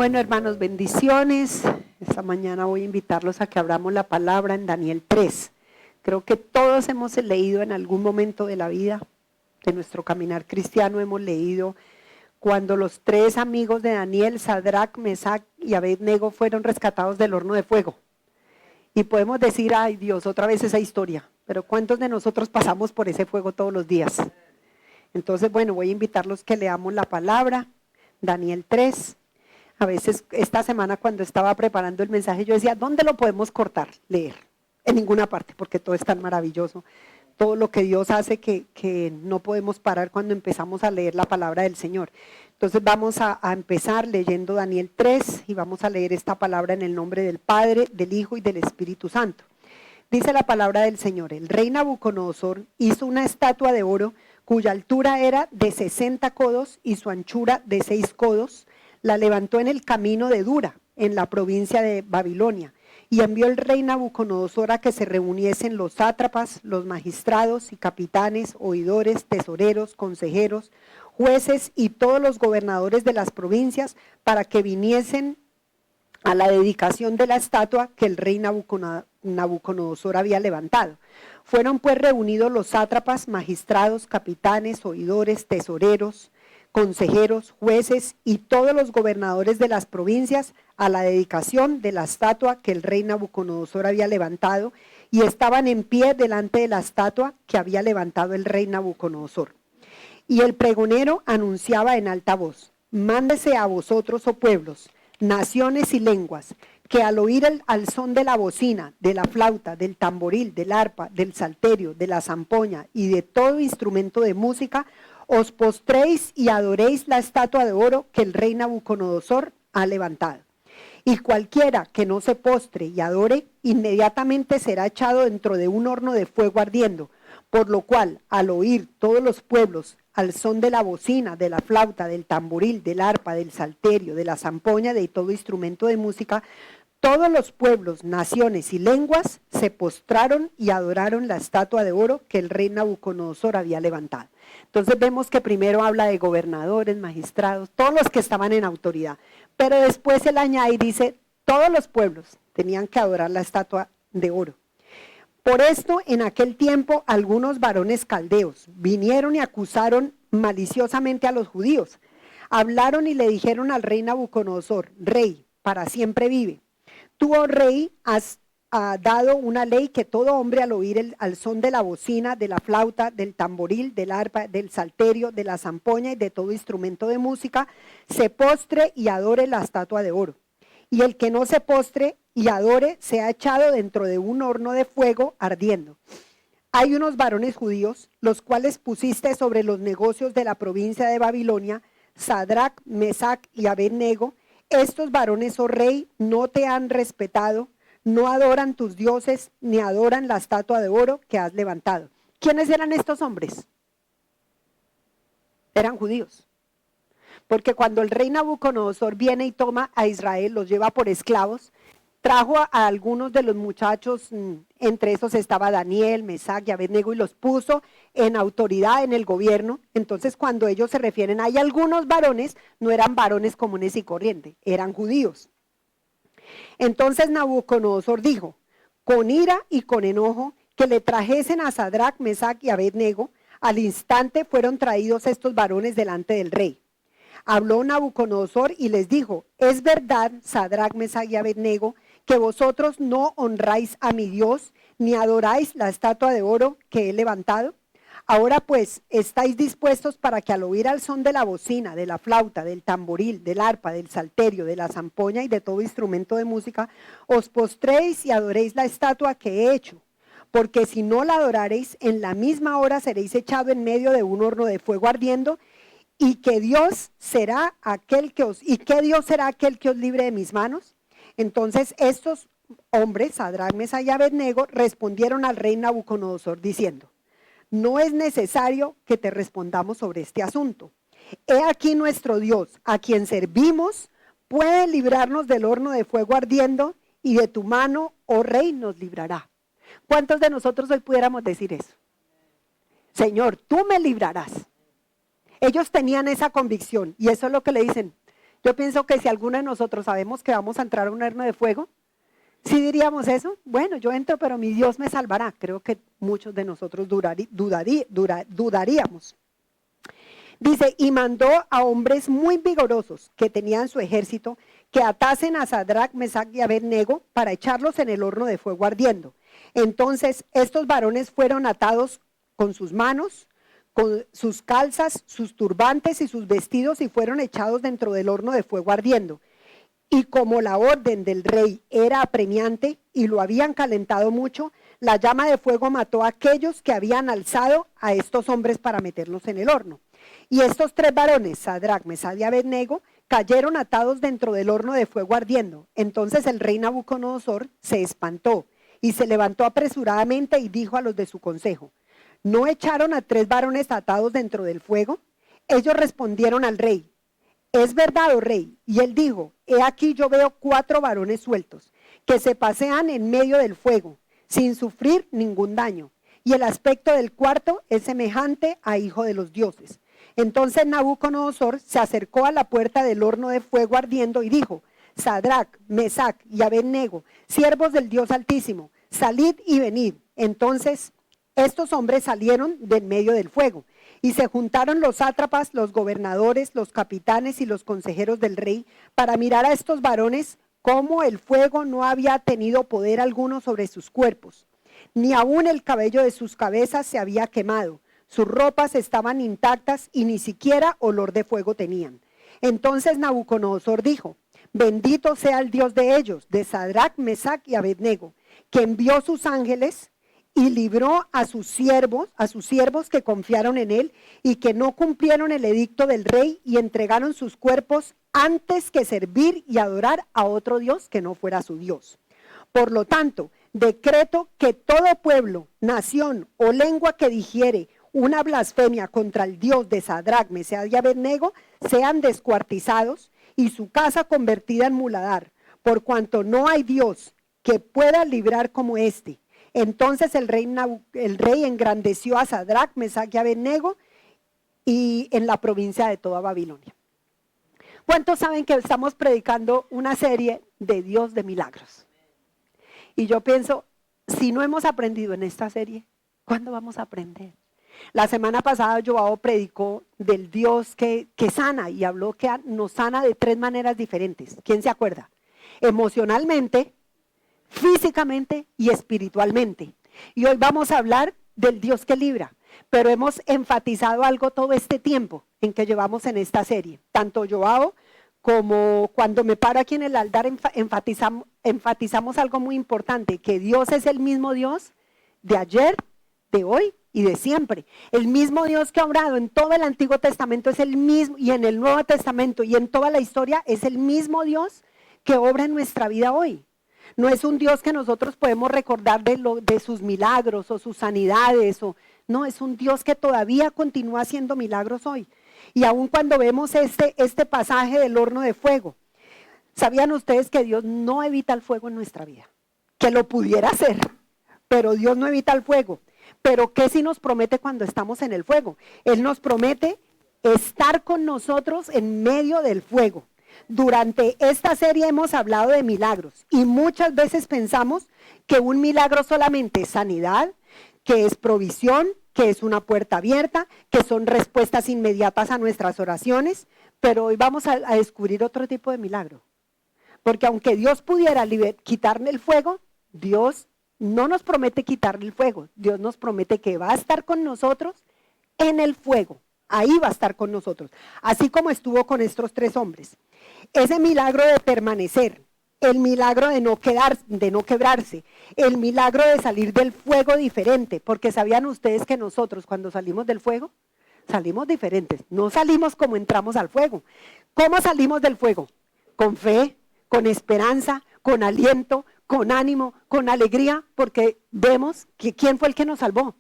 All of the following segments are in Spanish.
Bueno, hermanos, bendiciones. Esta mañana voy a invitarlos a que abramos la palabra en Daniel 3. Creo que todos hemos leído en algún momento de la vida, de nuestro caminar cristiano, hemos leído cuando los tres amigos de Daniel, Sadrac, Mesac y Abednego, fueron rescatados del horno de fuego. Y podemos decir, ay Dios, otra vez esa historia. Pero ¿cuántos de nosotros pasamos por ese fuego todos los días? Entonces, bueno, voy a invitarlos que leamos la palabra, Daniel 3. A veces esta semana cuando estaba preparando el mensaje yo decía, ¿dónde lo podemos cortar? Leer. En ninguna parte, porque todo es tan maravilloso. Todo lo que Dios hace que no podemos parar cuando empezamos a leer la palabra del Señor. Entonces vamos a empezar leyendo Daniel 3 y vamos a leer esta palabra en el nombre del Padre, del Hijo y del Espíritu Santo. Dice la palabra del Señor: el rey Nabucodonosor hizo una estatua de oro cuya altura era de 60 codos y su anchura de 6 codos. La levantó en el camino de Dura, en la provincia de Babilonia, y envió el rey Nabucodonosor a que se reuniesen los sátrapas, los magistrados y capitanes, oidores, tesoreros, consejeros, jueces y todos los gobernadores de las provincias para que viniesen a la dedicación de la estatua que el rey Nabucodonosor había levantado. Fueron pues reunidos los sátrapas, magistrados, capitanes, oidores, tesoreros, consejeros, jueces y todos los gobernadores de las provincias a la dedicación de la estatua que el rey Nabucodonosor había levantado, y estaban en pie delante de la estatua que había levantado el rey Nabucodonosor. Y el pregonero anunciaba en alta voz: mándese a vosotros, oh pueblos, naciones y lenguas, que al oír al son de la bocina, de la flauta, del tamboril, del arpa, del salterio, de la zampoña y de todo instrumento de música, os postréis y adoréis la estatua de oro que el rey Nabucodonosor ha levantado. Y cualquiera que no se postre y adore, inmediatamente será echado dentro de un horno de fuego ardiendo. Por lo cual, al oír todos los pueblos, al son de la bocina, de la flauta, del tamboril, del arpa, del salterio, de la zampoña, de todo instrumento de música, todos los pueblos, naciones y lenguas se postraron y adoraron la estatua de oro que el rey Nabucodonosor había levantado. Entonces vemos que primero habla de gobernadores, magistrados, todos los que estaban en autoridad. Pero después él añade y dice, todos los pueblos tenían que adorar la estatua de oro. Por esto, en aquel tiempo, algunos varones caldeos vinieron y acusaron maliciosamente a los judíos. Hablaron y le dijeron al rey Nabucodonosor: rey, para siempre vive. Tú, oh rey, has dado una ley que todo hombre al oír al son de la bocina, de la flauta, del tamboril, del arpa, del salterio, de la zampoña y de todo instrumento de música, se postre y adore la estatua de oro. Y el que no se postre y adore sea echado dentro de un horno de fuego ardiendo. Hay unos varones judíos, los cuales pusiste sobre los negocios de la provincia de Babilonia, Sadrac, Mesac y Abednego. Estos varones, oh rey, no te han respetado, no adoran tus dioses, ni adoran la estatua de oro que has levantado. ¿Quiénes eran estos hombres? Eran judíos. Porque cuando el rey Nabucodonosor viene y toma a Israel, los lleva por esclavos, trajo a algunos de los muchachos, entre esos estaba Daniel, Mesac y Abednego, y los puso en autoridad en el gobierno. Entonces cuando ellos se refieren, hay algunos varones, no eran varones comunes y corrientes, eran judíos. Entonces Nabucodonosor dijo, con ira y con enojo, que le trajesen a Sadrac, Mesac y Abednego. Al instante fueron traídos estos varones delante del rey. Habló Nabucodonosor y les dijo: es verdad, Sadrac, Mesac y Abednego, que vosotros no honráis a mi Dios, ni adoráis la estatua de oro que he levantado. Ahora pues, ¿estáis dispuestos para que al oír al son de la bocina, de la flauta, del tamboril, del arpa, del salterio, de la zampoña y de todo instrumento de música, os postréis y adoréis la estatua que he hecho? Porque si no la adoraréis, en la misma hora seréis echado en medio de un horno de fuego ardiendo, y que Dios será aquel que os libre de mis manos. Entonces estos hombres, Sadrac, Mesac y Abednego, respondieron al rey Nabucodonosor diciendo: no es necesario que te respondamos sobre este asunto. He aquí nuestro Dios, a quien servimos, puede librarnos del horno de fuego ardiendo, y de tu mano, oh rey, nos librará. ¿Cuántos de nosotros hoy pudiéramos decir eso? Señor, tú me librarás. Ellos tenían esa convicción, y eso es lo que le dicen: Yo pienso que si alguno de nosotros sabemos que vamos a entrar a un horno de fuego, ¿sí diríamos eso? Bueno, yo entro, pero mi Dios me salvará. Creo que muchos de nosotros dudaríamos. Dice, y mandó a hombres muy vigorosos que tenían su ejército que atasen a Sadrach, Mesach y Abednego para echarlos en el horno de fuego ardiendo. Entonces estos varones fueron atados con sus manos, con sus calzas, sus turbantes y sus vestidos y fueron echados dentro del horno de fuego ardiendo. Y como la orden del rey era apremiante y lo habían calentado mucho, la llama de fuego mató a aquellos que habían alzado a estos hombres para meterlos en el horno. Y estos 3 varones, Sadrach, Mesach y Abednego, cayeron atados dentro del horno de fuego ardiendo. Entonces el rey Nabucodonosor se espantó y se levantó apresuradamente y dijo a los de su consejo, ¿no echaron a 3 varones atados dentro del fuego? Ellos respondieron al rey, es verdad, oh rey. Y él dijo, he aquí yo veo 4 varones sueltos, que se pasean en medio del fuego, sin sufrir ningún daño. Y el aspecto del cuarto es semejante a hijo de los dioses. Entonces Nabucodonosor se acercó a la puerta del horno de fuego ardiendo y dijo, Sadrach, Mesach y Abednego, siervos del Dios Altísimo, salid y venid. Entonces estos hombres salieron de en medio del fuego. Y se juntaron los sátrapas, los gobernadores, los capitanes y los consejeros del rey para mirar a estos varones cómo el fuego no había tenido poder alguno sobre sus cuerpos, ni aún el cabello de sus cabezas se había quemado, sus ropas estaban intactas y ni siquiera olor de fuego tenían. Entonces Nabucodonosor dijo, bendito sea el Dios de ellos, de Sadrach, Mesach y Abednego, que envió sus ángeles y libró a sus siervos que confiaron en él y que no cumplieron el edicto del rey y entregaron sus cuerpos antes que servir y adorar a otro Dios que no fuera su Dios. Por lo tanto, decreto que todo pueblo, nación o lengua que dijere una blasfemia contra el Dios de Sadrach, Mesach y Abednego sean descuartizados y su casa convertida en muladar, por cuanto no hay Dios que pueda librar como este. Entonces el rey engrandeció a Sadrach, Mesach y Abednego y en la provincia de toda Babilonia. ¿Cuántos saben que estamos predicando una serie de Dios de milagros? Y yo pienso, si no hemos aprendido en esta serie, ¿cuándo vamos a aprender? La semana pasada Joao predicó del Dios que sana y habló que nos sana de 3 maneras diferentes. ¿Quién se acuerda? Emocionalmente, físicamente y espiritualmente. Y hoy vamos a hablar del Dios que libra, pero hemos enfatizado algo todo este tiempo en que llevamos en esta serie. Tanto Joao como cuando me paro aquí en el altar enfatizamos algo muy importante, que Dios es el mismo Dios de ayer, de hoy y de siempre. El mismo Dios que ha obrado en todo el Antiguo Testamento es el mismo, y en el Nuevo Testamento y en toda la historia es el mismo Dios que obra en nuestra vida hoy. No es un Dios que nosotros podemos recordar de sus milagros o sus sanidades. No, es un Dios que todavía continúa haciendo milagros hoy. Y aun cuando vemos este pasaje del horno de fuego, ¿sabían ustedes que Dios no evita el fuego en nuestra vida? Que lo pudiera hacer, pero Dios no evita el fuego. Pero ¿qué sí nos promete cuando estamos en el fuego? Él nos promete estar con nosotros en medio del fuego. Durante esta serie hemos hablado de milagros y muchas veces pensamos que un milagro solamente es sanidad, que es provisión, que es una puerta abierta, que son respuestas inmediatas a nuestras oraciones, pero hoy vamos a descubrir otro tipo de milagro. Porque aunque Dios pudiera quitarle el fuego, Dios no nos promete quitarle el fuego. Dios nos promete que va a estar con nosotros en el fuego. Ahí va a estar con nosotros, así como estuvo con estos 3 hombres. Ese milagro de permanecer, el milagro de no quebrarse, el milagro de salir del fuego diferente, porque ¿sabían ustedes que nosotros cuando salimos del fuego, salimos diferentes? No salimos como entramos al fuego. ¿Cómo salimos del fuego? Con fe, con esperanza, con aliento, con ánimo, con alegría, porque vemos que ¿quién fue el que nos salvó?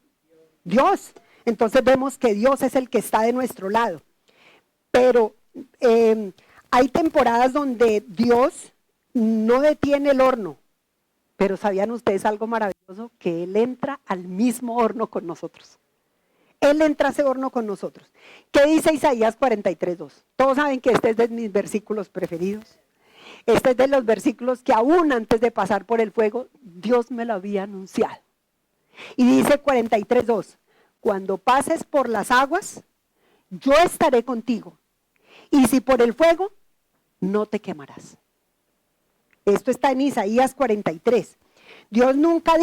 Dios. Entonces vemos que Dios es el que está de nuestro lado. Pero hay temporadas donde Dios no detiene el horno. Pero ¿sabían ustedes algo maravilloso? Que Él entra al mismo horno con nosotros. Él entra a ese horno con nosotros. ¿Qué dice Isaías 43:2? Todos saben que este es de mis versículos preferidos. Este es de los versículos que aún antes de pasar por el fuego, Dios me lo había anunciado. Y dice 43:2, cuando pases por las aguas, yo estaré contigo. Y si por el fuego, no te quemarás. Esto está en Isaías 43. Dios nunca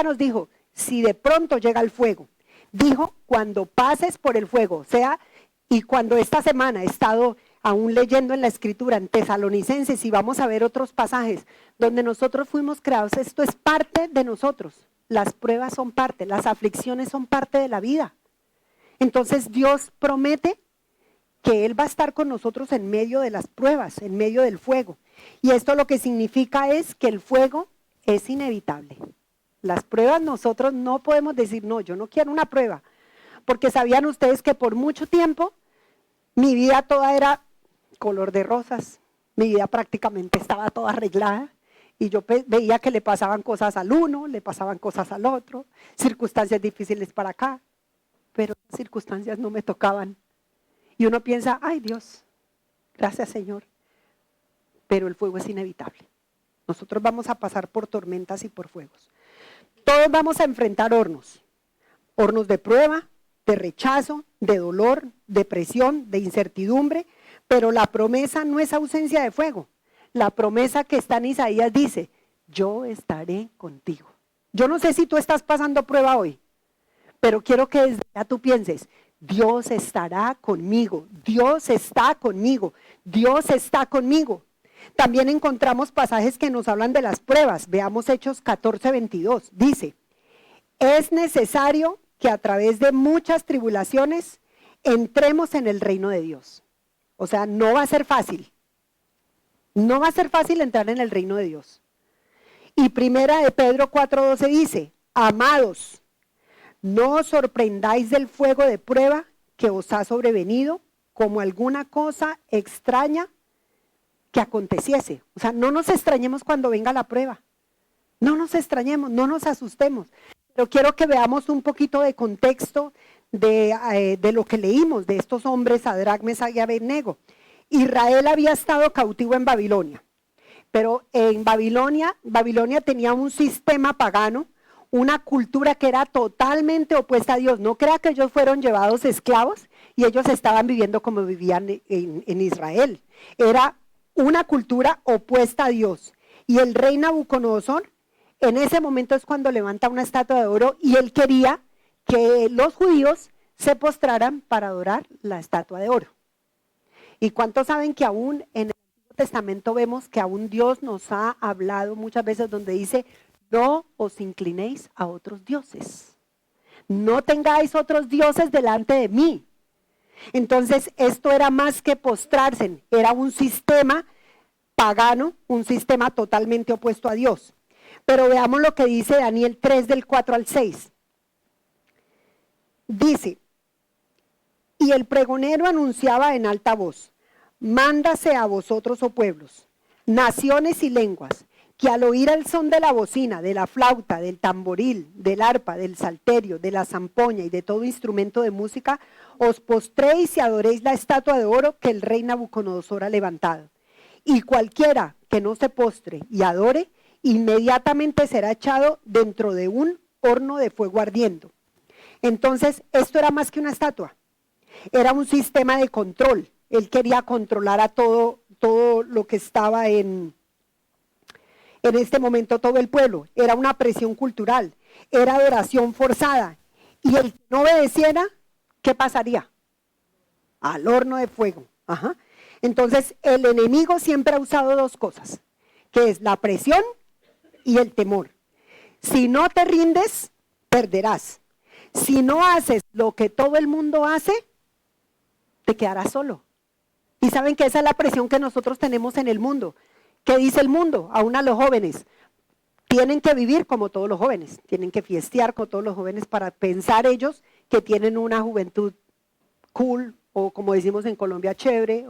nos dijo, si de pronto llega el fuego. Dijo, cuando pases por el fuego. O sea, y cuando esta semana he estado aún leyendo en la escritura, en Tesalonicenses, y vamos a ver otros pasajes, donde nosotros fuimos creados, esto es parte de nosotros. Las pruebas son parte, las aflicciones son parte de la vida. Entonces Dios promete que Él va a estar con nosotros en medio de las pruebas, en medio del fuego. Y esto lo que significa es que el fuego es inevitable. Las pruebas nosotros no podemos decir, no, yo no quiero una prueba. Porque sabían ustedes que por mucho tiempo mi vida toda era color de rosas. Mi vida prácticamente estaba toda arreglada. Y yo veía que le pasaban cosas al uno, le pasaban cosas al otro, circunstancias difíciles para acá. Pero las circunstancias no me tocaban. Y uno piensa, ay Dios, gracias Señor. Pero el fuego es inevitable. Nosotros vamos a pasar por tormentas y por fuegos. Todos vamos a enfrentar hornos. Hornos de prueba, de rechazo, de dolor, de presión, de incertidumbre. Pero la promesa no es ausencia de fuego. La promesa que está en Isaías dice, yo estaré contigo. Yo no sé si tú estás pasando prueba hoy, pero quiero que desde ya tú pienses, Dios estará conmigo, Dios está conmigo, Dios está conmigo. También encontramos pasajes que nos hablan de las pruebas. Veamos Hechos 14:22. Dice, es necesario que a través de muchas tribulaciones entremos en el reino de Dios. O sea, no va a ser fácil. No va a ser fácil entrar en el reino de Dios. Y primera de Pedro 4:12 dice, amados, no os sorprendáis del fuego de prueba que os ha sobrevenido como alguna cosa extraña que aconteciese. O sea, no nos extrañemos cuando venga la prueba. No nos extrañemos, no nos asustemos. Pero quiero que veamos un poquito de contexto de lo que leímos de estos hombres, Sadrac, Mesach y Abednego. Israel había estado cautivo en Babilonia. Pero en Babilonia tenía un sistema pagano, una cultura que era totalmente opuesta a Dios. No crea que ellos fueron llevados esclavos y ellos estaban viviendo como vivían en Israel. Era una cultura opuesta a Dios. Y el rey Nabucodonosor, en ese momento es cuando levanta una estatua de oro y él quería que los judíos se postraran para adorar la estatua de oro. ¿Y cuántos saben que aún en el Antiguo Testamento vemos que aún Dios nos ha hablado muchas veces donde dice, no os inclinéis a otros dioses, no tengáis otros dioses delante de mí? Entonces esto era más que postrarse, era un sistema pagano, un sistema totalmente opuesto a Dios. Pero veamos lo que dice Daniel 3 del 4 al 6. Dice, y el pregonero anunciaba en alta voz, mándase a vosotros, oh pueblos, naciones y lenguas, que al oír el son de la bocina, de la flauta, del tamboril, del arpa, del salterio, de la zampoña y de todo instrumento de música, os postréis y adoréis la estatua de oro que el rey Nabucodonosor ha levantado. Y cualquiera que no se postre y adore, inmediatamente será echado dentro de un horno de fuego ardiendo. Entonces, esto era más que una estatua, era un sistema de control. Él quería controlar a todo lo que estaba en este momento, todo el pueblo. Era una presión cultural, era adoración forzada. Y el que no obedeciera, ¿qué pasaría? Al horno de fuego. Ajá. Entonces, el enemigo siempre ha usado dos cosas, que es la presión y el temor. Si no te rindes, perderás. Si no haces lo que todo el mundo hace, te quedarás solo. Y saben que esa es la presión que nosotros tenemos en el mundo. ¿Qué dice el mundo? Aún a los jóvenes. Tienen que vivir como todos los jóvenes. Tienen que fiestear con todos los jóvenes para pensar ellos que tienen una juventud cool o como decimos en Colombia, chévere.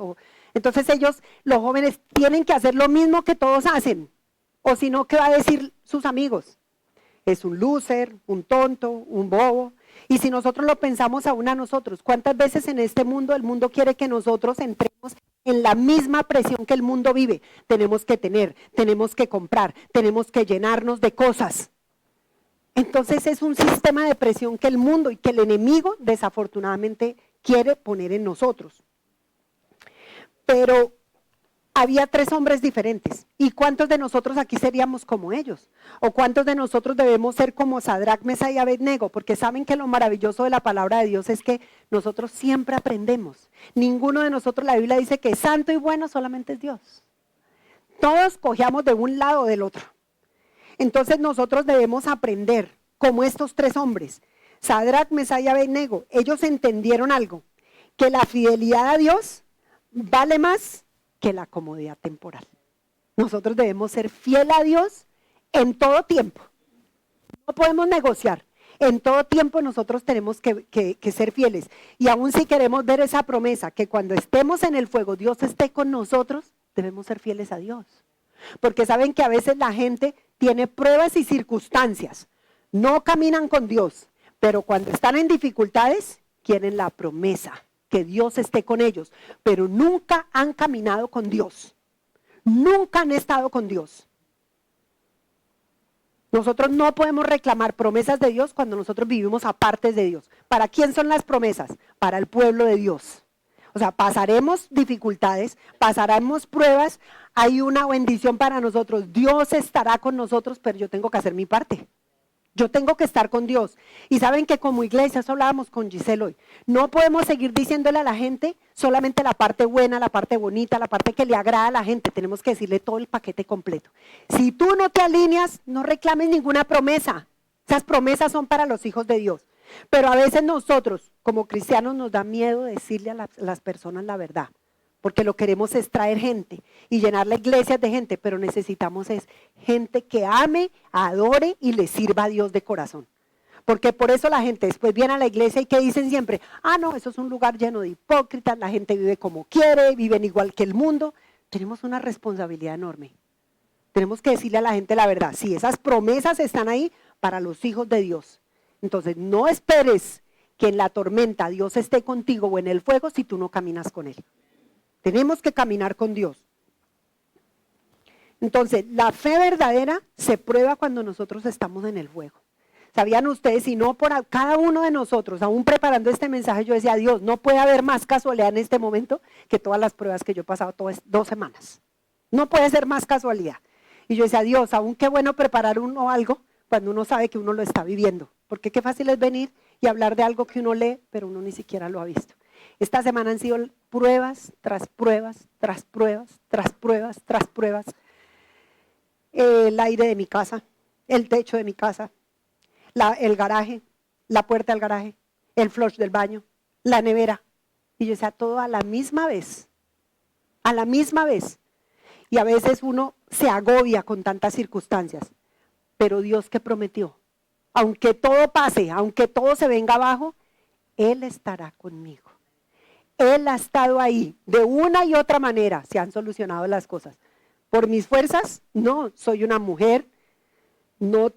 Entonces ellos, los jóvenes, tienen que hacer lo mismo que todos hacen. O si no, ¿qué va a decir sus amigos? es un loser, un tonto, un bobo. Y si nosotros lo pensamos aún a nosotros, ¿cuántas veces en este mundo el mundo quiere que nosotros entremos en la misma presión que el mundo vive? Tenemos que tener, tenemos que comprar, tenemos que llenarnos de cosas. Entonces es un sistema de presión que el mundo y que el enemigo desafortunadamente quiere poner en nosotros. Pero había 3 hombres diferentes. ¿Y cuántos de nosotros aquí seríamos como ellos? ¿O cuántos de nosotros debemos ser como Sadrac, Mesach y Abednego? Porque saben que lo maravilloso de la palabra de Dios es que nosotros siempre aprendemos. Ninguno de nosotros, la Biblia dice que es santo y bueno, solamente es Dios. Todos cogíamos de un lado o del otro. Entonces nosotros debemos aprender como estos 3 hombres. Sadrac, Mesach y Abednego, ellos entendieron algo, que la fidelidad a Dios vale más que la comodidad temporal. Nosotros debemos ser fieles a Dios en todo tiempo. No podemos negociar. En todo tiempo nosotros tenemos que ser fieles. Y aún si queremos ver esa promesa, que cuando estemos en el fuego Dios esté con nosotros, debemos ser fieles a Dios. Porque saben que a veces la gente tiene pruebas y circunstancias. No caminan con Dios. Pero cuando están en dificultades, quieren la promesa. Que Dios esté con ellos, pero nunca han caminado con Dios, nunca han estado con Dios. Nosotros no podemos reclamar promesas de Dios cuando nosotros vivimos aparte de Dios. ¿Para quién son las promesas? Para el pueblo de Dios. O sea, pasaremos dificultades, pasaremos pruebas, hay una bendición para nosotros, Dios estará con nosotros, pero yo tengo que hacer mi parte. Yo tengo que estar con Dios. Y saben que como iglesia, eso hablábamos con Giselle hoy, no podemos seguir diciéndole a la gente solamente la parte buena, la parte bonita, la parte que le agrada a la gente. Tenemos que decirle todo el paquete completo. Si tú no te alineas, no reclames ninguna promesa. Esas promesas son para los hijos de Dios. Pero a veces nosotros, como cristianos, nos da miedo decirle a las personas la verdad. Porque lo queremos es traer gente y llenar la iglesia de gente, pero necesitamos es gente que ame, adore y le sirva a Dios de corazón. Porque por eso la gente después viene a la iglesia y que dicen siempre, no, eso es un lugar lleno de hipócritas, la gente vive como quiere, viven igual que el mundo. Tenemos una responsabilidad enorme. Tenemos que decirle a la gente la verdad. Sí, esas promesas están ahí para los hijos de Dios. Entonces no esperes que en la tormenta Dios esté contigo o en el fuego si tú no caminas con Él. Tenemos que caminar con Dios. Entonces, la fe verdadera se prueba cuando nosotros estamos en el fuego. ¿Sabían ustedes? Si no por cada uno de nosotros, aún preparando este mensaje, yo decía, Dios, no puede haber más casualidad en este momento que todas las pruebas que yo he pasado todas 2 semanas. No puede ser más casualidad. Y yo decía, Dios, aún qué bueno preparar uno algo cuando uno sabe que uno lo está viviendo. Porque qué fácil es venir y hablar de algo que uno lee, pero uno ni siquiera lo ha visto. Esta semana han sido pruebas, tras pruebas, tras pruebas, tras pruebas, tras pruebas. El aire de mi casa, el techo de mi casa, el garaje, la puerta del garaje, el flush del baño, la nevera. Y yo decía, todo a la misma vez. A la misma vez. Y a veces uno se agobia con tantas circunstancias. Pero Dios que prometió, aunque todo pase, aunque todo se venga abajo, Él estará conmigo. Él ha estado ahí, de una y otra manera se han solucionado las cosas. Por mis fuerzas, no, soy una mujer, no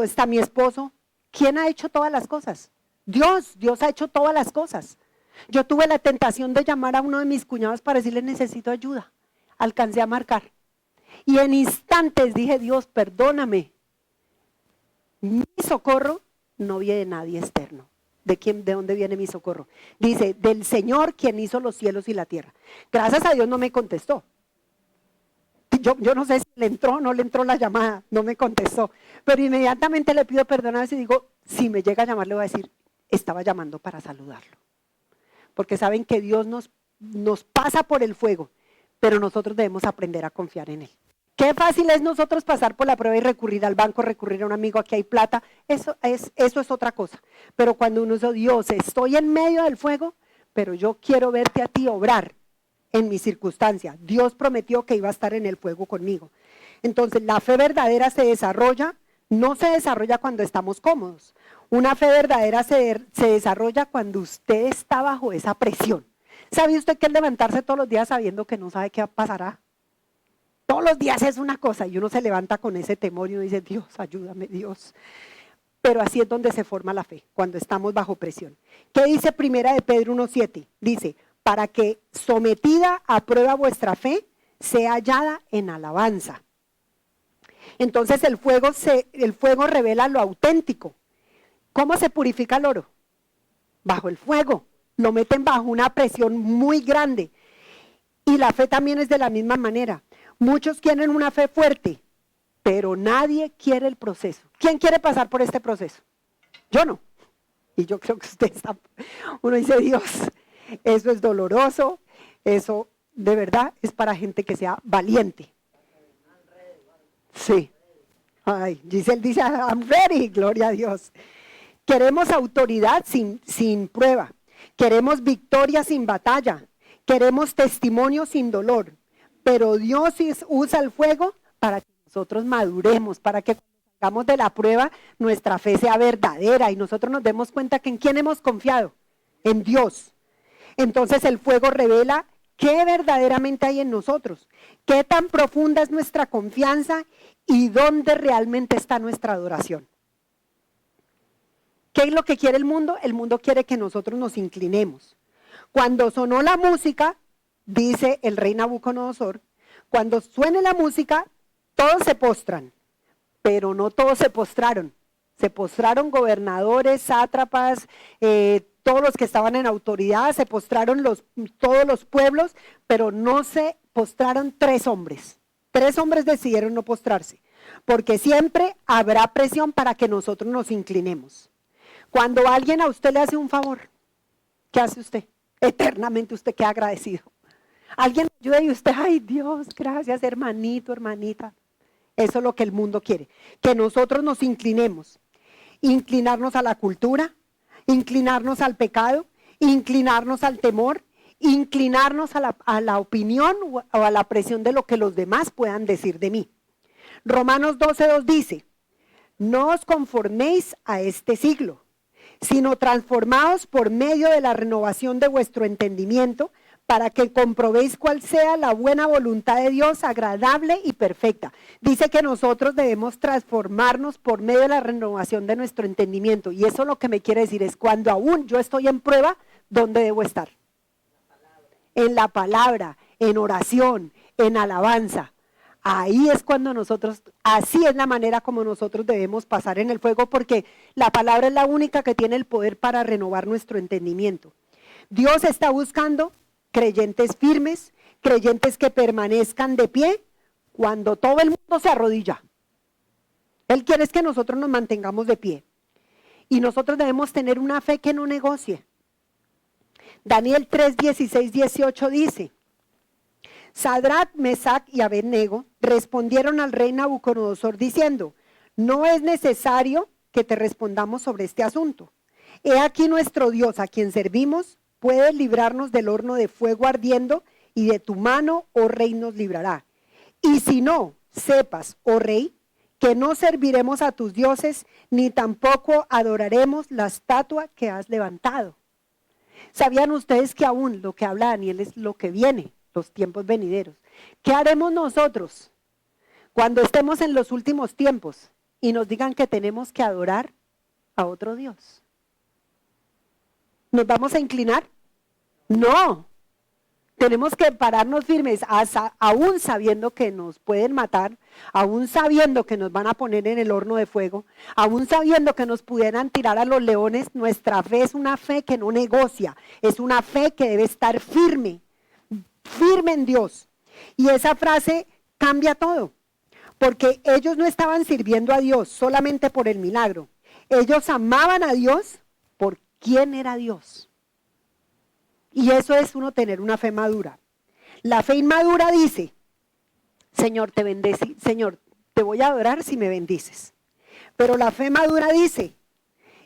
está mi esposo. ¿Quién ha hecho todas las cosas? Dios ha hecho todas las cosas. Yo tuve la tentación de llamar a uno de mis cuñados para decirle necesito ayuda. Alcancé a marcar. Y en instantes dije, Dios, perdóname. Mi socorro no viene de nadie externo. ¿De dónde viene mi socorro? Dice, del Señor quien hizo los cielos y la tierra. Gracias a Dios no me contestó. Yo no sé si le entró o no le entró la llamada, no me contestó. Pero inmediatamente le pido perdón a veces y digo, si me llega a llamar le voy a decir, estaba llamando para saludarlo. Porque saben que Dios nos pasa por el fuego, pero nosotros debemos aprender a confiar en Él. Qué fácil es nosotros pasar por la prueba y recurrir al banco, recurrir a un amigo, aquí hay plata, eso es otra cosa. Pero cuando uno dice, Dios, estoy en medio del fuego, pero yo quiero verte a ti obrar en mi circunstancia. Dios prometió que iba a estar en el fuego conmigo. Entonces la fe verdadera se desarrolla, no se desarrolla cuando estamos cómodos. Una fe verdadera se desarrolla cuando usted está bajo esa presión. ¿Sabe usted que es levantarse todos los días sabiendo que no sabe qué pasará? Todos los días es una cosa y uno se levanta con ese temor y uno dice, Dios, ayúdame, Dios. pero así es donde se forma la fe, cuando estamos bajo presión. ¿Qué dice Primera de Pedro 1:7? Dice, para que sometida a prueba vuestra fe sea hallada en alabanza. Entonces el fuego revela lo auténtico. ¿Cómo se purifica el oro? Bajo el fuego. Lo meten bajo una presión muy grande. Y la fe también es de la misma manera. Muchos quieren una fe fuerte, pero nadie quiere el proceso. ¿Quién quiere pasar por este proceso? Yo no. Y yo creo que usted está. Uno dice, Dios, eso es doloroso, eso de verdad es para gente que sea valiente. Sí. Ay, Giselle dice, I'm ready, gloria a Dios. Queremos autoridad sin prueba. Queremos victoria sin batalla. Queremos testimonio sin dolor. Pero Dios usa el fuego para que nosotros maduremos, para que cuando salgamos de la prueba nuestra fe sea verdadera y nosotros nos demos cuenta que en quién hemos confiado, en Dios. Entonces el fuego revela qué verdaderamente hay en nosotros, qué tan profunda es nuestra confianza y dónde realmente está nuestra adoración. ¿Qué es lo que quiere el mundo? El mundo quiere que nosotros nos inclinemos. Cuando sonó la música, dice el rey Nabucodonosor, cuando suene la música, todos se postran, pero no todos se postraron. Se postraron gobernadores, sátrapas, todos los que estaban en autoridad, se postraron todos los pueblos, pero no se postraron 3 hombres. 3 hombres decidieron no postrarse, porque siempre habrá presión para que nosotros nos inclinemos. Cuando alguien a usted le hace un favor, ¿qué hace usted? Eternamente usted queda agradecido. Alguien ayuda y usted, ay Dios, gracias hermanito, hermanita. Eso es lo que el mundo quiere, que nosotros nos inclinemos. Inclinarnos a la cultura, inclinarnos al pecado, inclinarnos al temor, inclinarnos a la opinión o a la presión de lo que los demás puedan decir de mí. Romanos 12:2 dice, no os conforméis a este siglo, sino transformaos por medio de la renovación de vuestro entendimiento, para que comprobéis cuál sea la buena voluntad de Dios, agradable y perfecta. Dice que nosotros debemos transformarnos por medio de la renovación de nuestro entendimiento. Y eso lo que me quiere decir es, cuando aún yo estoy en prueba, ¿dónde debo estar? En la palabra, en oración, en alabanza. Ahí es cuando nosotros, así es la manera como nosotros debemos pasar en el fuego, porque la palabra es la única que tiene el poder para renovar nuestro entendimiento. Dios está buscando creyentes firmes, creyentes que permanezcan de pie cuando todo el mundo se arrodilla. Él quiere es que nosotros nos mantengamos de pie. Y nosotros debemos tener una fe que no negocie. Daniel 3:16-18 dice, Sadrach, Mesach y Abednego respondieron al rey Nabucodonosor diciendo, no es necesario que te respondamos sobre este asunto. He aquí nuestro Dios a quien servimos puede librarnos del horno de fuego ardiendo y de tu mano, oh rey, nos librará. Y si no, sepas, oh rey, que no serviremos a tus dioses, ni tampoco adoraremos la estatua que has levantado. ¿Sabían ustedes que aún lo que habla Daniel es lo que viene, los tiempos venideros? ¿Qué haremos nosotros cuando estemos en los últimos tiempos y nos digan que tenemos que adorar a otro Dios? ¿Nos vamos a inclinar? No. Tenemos que pararnos firmes, aún sabiendo que nos pueden matar, aún sabiendo que nos van a poner en el horno de fuego, aún sabiendo que nos pudieran tirar a los leones. Nuestra fe es una fe que no negocia, es una fe que debe estar firme, firme en Dios. Y esa frase cambia todo, porque ellos no estaban sirviendo a Dios solamente por el milagro, ellos amaban a Dios por quién era Dios. Y eso es uno tener una fe madura. La fe inmadura dice, Señor, te bendice, Señor, te voy a adorar si me bendices. Pero la fe madura dice,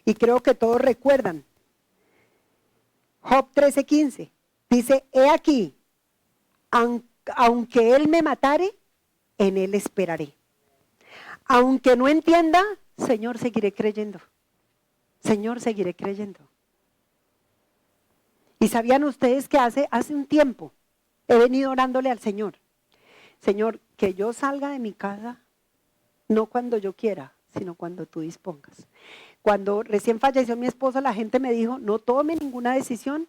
y creo que todos recuerdan, Job 13:15, dice, he aquí, aunque él me matare, en él esperaré. Aunque no entienda, Señor, seguiré creyendo. Señor, seguiré creyendo. ¿Y sabían ustedes que hace un tiempo he venido orándole al Señor? Señor, que yo salga de mi casa, no cuando yo quiera, sino cuando tú dispongas. Cuando recién falleció mi esposo, la gente me dijo, no tome ninguna decisión,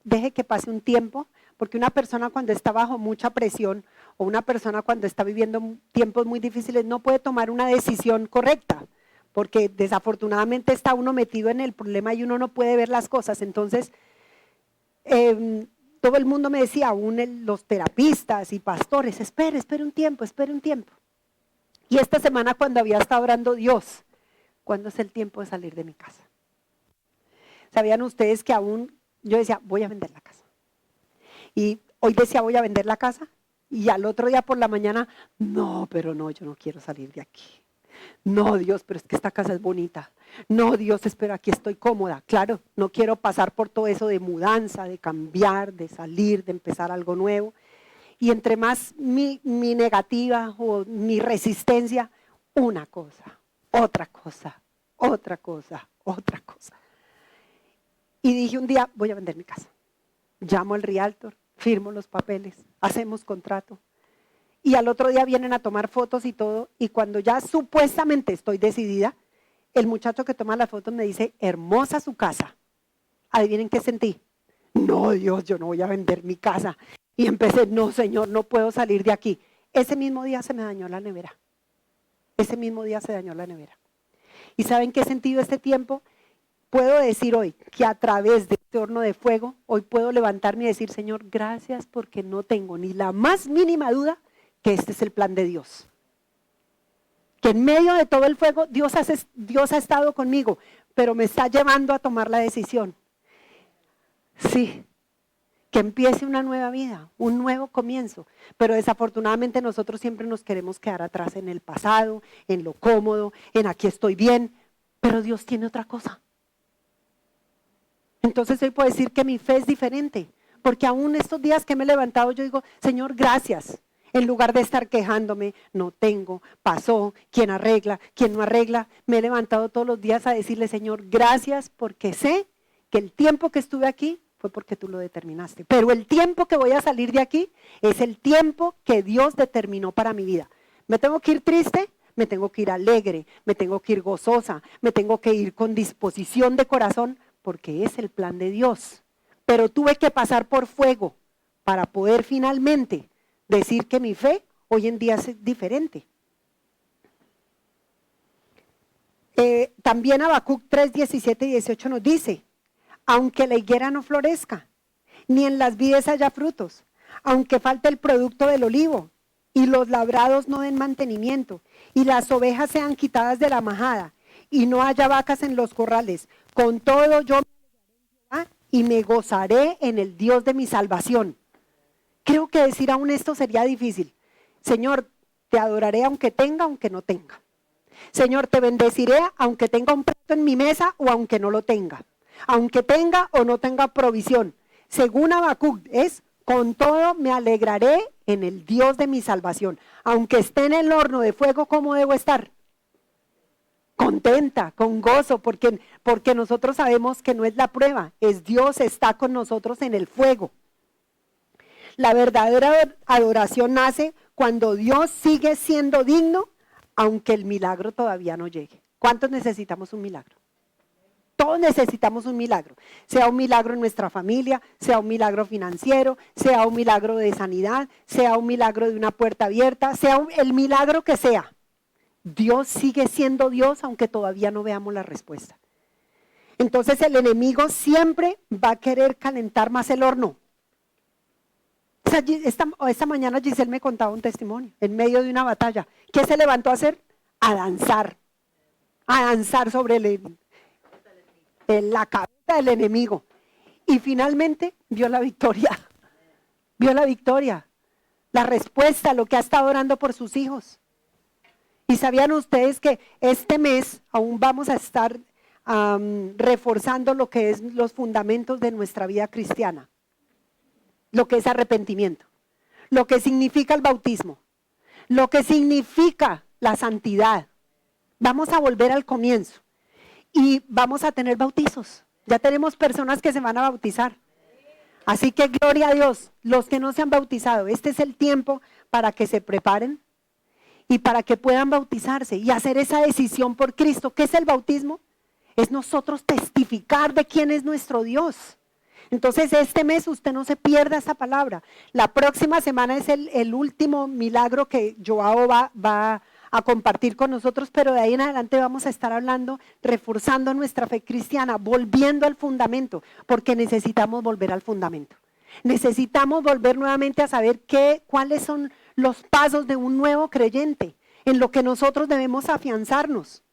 deje que pase un tiempo, porque una persona cuando está bajo mucha presión o una persona cuando está viviendo tiempos muy difíciles no puede tomar una decisión correcta, porque desafortunadamente está uno metido en el problema y uno no puede ver las cosas. Entonces, todo el mundo me decía, aún los terapistas y pastores, espere un tiempo. Y esta semana cuando había estado orando, Dios, ¿cuándo es el tiempo de salir de mi casa? ¿Sabían ustedes que aún yo decía, voy a vender la casa? Y hoy decía, voy a vender la casa. Y al otro día por la mañana, no, pero no, yo no quiero salir de aquí. No, Dios, pero es que esta casa es bonita. No, Dios, espera, aquí estoy cómoda. Claro, no quiero pasar por todo eso de mudanza, de cambiar, de salir, de empezar algo nuevo. Y entre más mi negativa o mi resistencia, una cosa, otra cosa, otra cosa, otra cosa. Y dije un día, voy a vender mi casa. Llamo al realtor, firmo los papeles, hacemos contrato. Y al otro día vienen a tomar fotos y todo, y cuando ya supuestamente estoy decidida, el muchacho que toma las fotos me dice, hermosa su casa. ¿Adivinen qué sentí? No, Dios, yo no voy a vender mi casa. Y empecé, no, Señor, no puedo salir de aquí. Ese mismo día se me dañó la nevera. Ese mismo día se dañó la nevera. ¿Y saben qué he sentido este tiempo? Puedo decir hoy que a través de este horno de fuego, hoy puedo levantarme y decir, Señor, gracias porque no tengo ni la más mínima duda que este es el plan de Dios. Que en medio de todo el fuego, Dios ha estado conmigo, pero me está llevando a tomar la decisión. Sí, que empiece una nueva vida, un nuevo comienzo. Pero desafortunadamente nosotros siempre nos queremos quedar atrás en el pasado, en lo cómodo, en aquí estoy bien, pero Dios tiene otra cosa. Entonces hoy puedo decir que mi fe es diferente, porque aún estos días que me he levantado yo digo, Señor, gracias. En lugar de estar quejándome, no tengo, pasó, ¿quién arregla, quién no arregla? Me he levantado todos los días a decirle, Señor, gracias porque sé que el tiempo que estuve aquí fue porque tú lo determinaste. Pero el tiempo que voy a salir de aquí es el tiempo que Dios determinó para mi vida. ¿Me tengo que ir triste? Me tengo que ir alegre, me tengo que ir gozosa, me tengo que ir con disposición de corazón, porque es el plan de Dios. Pero tuve que pasar por fuego para poder finalmente decir que mi fe hoy en día es diferente. También Habacuc 3, 17 y 18 nos dice, aunque la higuera no florezca, ni en las vides haya frutos, aunque falte el producto del olivo, y los labrados no den mantenimiento, y las ovejas sean quitadas de la majada, y no haya vacas en los corrales, con todo yo me alegraré y me gozaré en el Dios de mi salvación. Creo que decir aún esto sería difícil. Señor, te adoraré aunque tenga, aunque no tenga. Señor, te bendeciré aunque tenga un plato en mi mesa o aunque no lo tenga. Aunque tenga o no tenga provisión. Según Habacuc es, con todo me alegraré en el Dios de mi salvación. Aunque esté en el horno de fuego, ¿cómo debo estar? Contenta, con gozo, porque nosotros sabemos que no es la prueba, es Dios está con nosotros en el fuego. La verdadera adoración nace cuando Dios sigue siendo digno, aunque el milagro todavía no llegue. ¿Cuántos necesitamos un milagro? Todos necesitamos un milagro, sea un milagro en nuestra familia, sea un milagro financiero, sea un milagro de sanidad, sea un milagro de una puerta abierta, sea el milagro que sea. Dios sigue siendo Dios aunque todavía no veamos la respuesta. Entonces el enemigo siempre va a querer calentar más el horno. Esta mañana Giselle me contaba un testimonio en medio de una batalla. ¿Qué se levantó a hacer? A danzar sobre la cabeza del enemigo. Y finalmente vio la victoria. Vio la victoria. La respuesta a lo que ha estado orando por sus hijos. Y sabían ustedes que este mes aún vamos a estar reforzando lo que es los fundamentos de nuestra vida cristiana. Lo que es arrepentimiento, lo que significa el bautismo, lo que significa la santidad. Vamos a volver al comienzo y vamos a tener bautizos. Ya tenemos personas que se van a bautizar. Así que gloria a Dios, los que no se han bautizado, este es el tiempo para que se preparen y para que puedan bautizarse y hacer esa decisión por Cristo. ¿Qué es el bautismo? Es nosotros testificar de quién es nuestro Dios. Entonces este mes usted no se pierda esa palabra. La próxima semana es el último milagro que Joao va a compartir con nosotros, pero de ahí en adelante vamos a estar hablando, reforzando nuestra fe cristiana, volviendo al fundamento, porque necesitamos volver al fundamento. Necesitamos volver nuevamente a saber cuáles son los pasos de un nuevo creyente, en lo que nosotros debemos afianzarnos.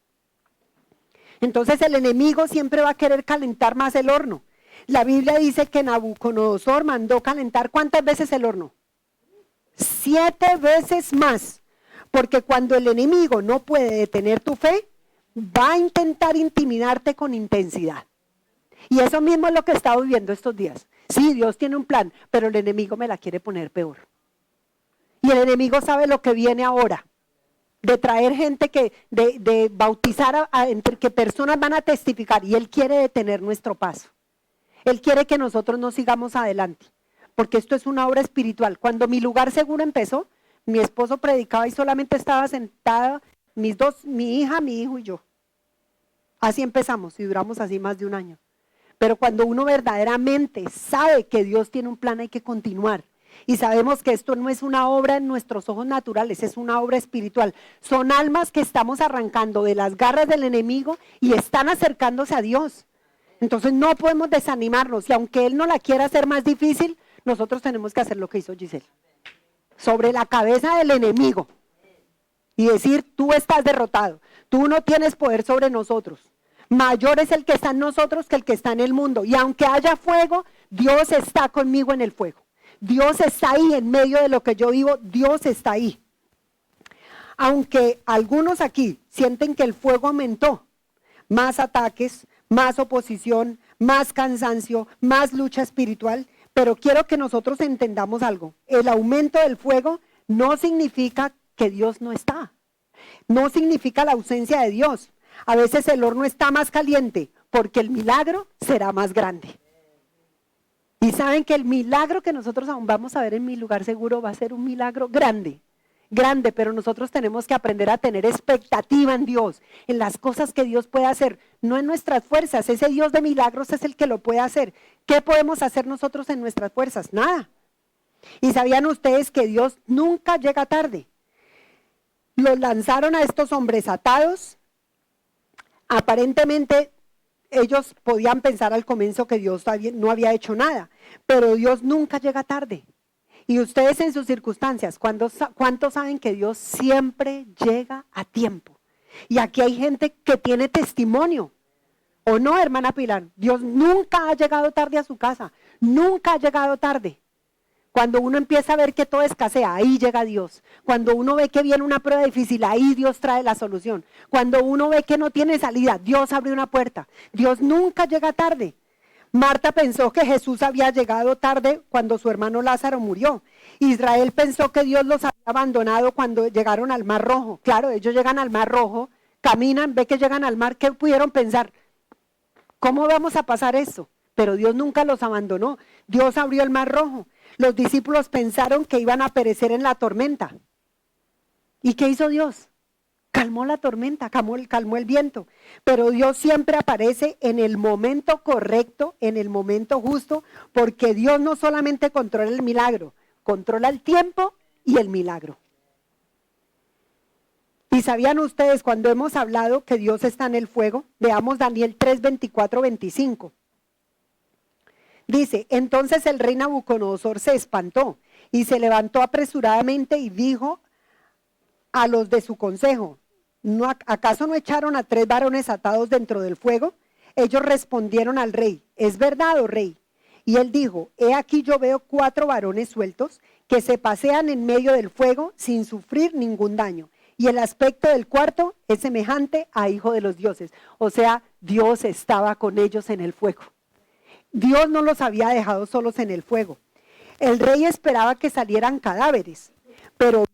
Entonces el enemigo siempre va a querer calentar más el horno. La Biblia dice que Nabucodonosor mandó calentar ¿cuántas veces el horno? 7 veces más. Porque cuando el enemigo no puede detener tu fe, va a intentar intimidarte con intensidad. Y eso mismo es lo que he estado viviendo estos días. Sí, Dios tiene un plan, pero el enemigo me la quiere poner peor. Y el enemigo sabe lo que viene ahora. De traer gente de bautizar, entre que personas van a testificar. Y él quiere detener nuestro paso. Él quiere que nosotros no sigamos adelante. Porque esto es una obra espiritual. Cuando Mi Lugar Seguro empezó, mi esposo predicaba y solamente estaba sentada mi hija, mi hijo y yo. Así empezamos y duramos así más de un año. Pero cuando uno verdaderamente sabe que Dios tiene un plan, hay que continuar. Y sabemos que esto no es una obra en nuestros ojos naturales, es una obra espiritual. Son almas que estamos arrancando de las garras del enemigo y están acercándose a Dios. Entonces no podemos desanimarnos y aunque Él no la quiera hacer más difícil, nosotros tenemos que hacer lo que hizo Giselle. Sobre la cabeza del enemigo y decir, tú estás derrotado, tú no tienes poder sobre nosotros, mayor es el que está en nosotros que el que está en el mundo, y aunque haya fuego, Dios está conmigo en el fuego, Dios está ahí en medio de lo que yo vivo, Dios está ahí. Aunque algunos aquí sienten que el fuego aumentó, más ataques, más oposición, más cansancio, más lucha espiritual. Pero quiero que nosotros entendamos algo. El aumento del fuego no significa que Dios no está. No significa la ausencia de Dios. A veces el horno está más caliente porque el milagro será más grande. Y saben que el milagro que nosotros aún vamos a ver en Mi Lugar Seguro va a ser un milagro grande. Grande, pero nosotros tenemos que aprender a tener expectativa en Dios, en las cosas que Dios puede hacer, no en nuestras fuerzas. Ese Dios de milagros es el que lo puede hacer. ¿Qué podemos hacer nosotros en nuestras fuerzas? Nada. Y sabían ustedes que Dios nunca llega tarde. Los lanzaron a estos hombres atados. Aparentemente ellos podían pensar al comienzo que Dios no había hecho nada, pero Dios nunca llega tarde. Y ustedes en sus circunstancias, ¿cuántos saben que Dios siempre llega a tiempo? Y aquí hay gente que tiene testimonio. ¿O no, hermana Pilar? Dios nunca ha llegado tarde a su casa. Nunca ha llegado tarde. Cuando uno empieza a ver que todo escasea, ahí llega Dios. Cuando uno ve que viene una prueba difícil, ahí Dios trae la solución. Cuando uno ve que no tiene salida, Dios abre una puerta. Dios nunca llega tarde. Marta pensó que Jesús había llegado tarde cuando su hermano Lázaro murió. Israel pensó que Dios los había abandonado cuando llegaron al Mar Rojo. Claro, ellos llegan al Mar Rojo, caminan, ve que llegan al mar. ¿Qué pudieron pensar? ¿Cómo vamos a pasar eso? Pero Dios nunca los abandonó. Dios abrió el Mar Rojo. Los discípulos pensaron que iban a perecer en la tormenta. ¿Y qué hizo Dios? Calmó la tormenta, calmó el viento. Pero Dios siempre aparece en el momento correcto, en el momento justo, porque Dios no solamente controla el milagro, controla el tiempo y el milagro. ¿Y sabían ustedes cuando hemos hablado que Dios está en el fuego? Veamos Daniel 3, 24, 25. Dice, entonces el rey Nabucodonosor se espantó y se levantó apresuradamente y dijo a los de su consejo, ¿acaso no echaron a 3 varones atados dentro del fuego? Ellos respondieron al rey, ¿es verdad, oh rey? Y él dijo, he aquí yo veo 4 varones sueltos que se pasean en medio del fuego sin sufrir ningún daño. Y el aspecto del cuarto es semejante a hijo de los dioses. O sea, Dios estaba con ellos en el fuego. Dios no los había dejado solos en el fuego. El rey esperaba que salieran cadáveres, pero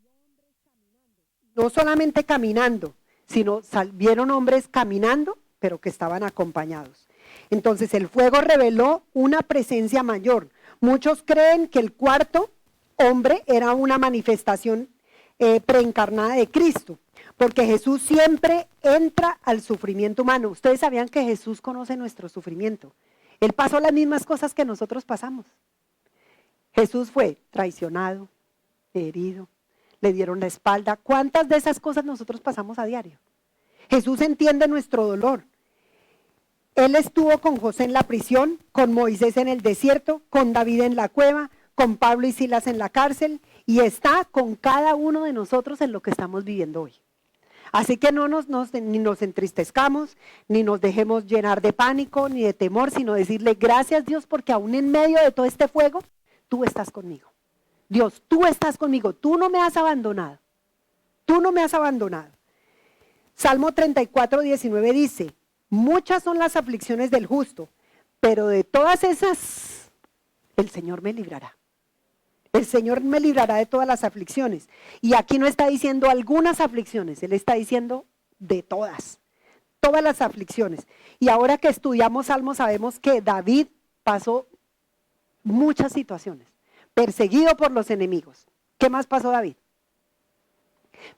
no solamente caminando, sino vieron hombres caminando, pero que estaban acompañados. Entonces el fuego reveló una presencia mayor. Muchos creen que el cuarto hombre era una manifestación preencarnada de Cristo, porque Jesús siempre entra al sufrimiento humano. Ustedes sabían que Jesús conoce nuestro sufrimiento. Él pasó las mismas cosas que nosotros pasamos. Jesús fue traicionado, herido, le dieron la espalda. ¿Cuántas de esas cosas nosotros pasamos a diario? Jesús entiende nuestro dolor. Él estuvo con José en la prisión, con Moisés en el desierto, con David en la cueva, con Pablo y Silas en la cárcel, y está con cada uno de nosotros en lo que estamos viviendo hoy. Así que ni nos entristezcamos, ni nos dejemos llenar de pánico, ni de temor, sino decirle gracias Dios, porque aún en medio de todo este fuego, tú estás conmigo. Dios, tú estás conmigo, tú no me has abandonado. Tú no me has abandonado. Salmo 34, 19 dice, muchas son las aflicciones del justo, pero de todas esas, el Señor me librará. El Señor me librará de todas las aflicciones. Y aquí no está diciendo algunas aflicciones, Él está diciendo de todas las aflicciones. Y ahora que estudiamos Salmos sabemos que David pasó muchas situaciones, perseguido por los enemigos. ¿Qué más pasó David?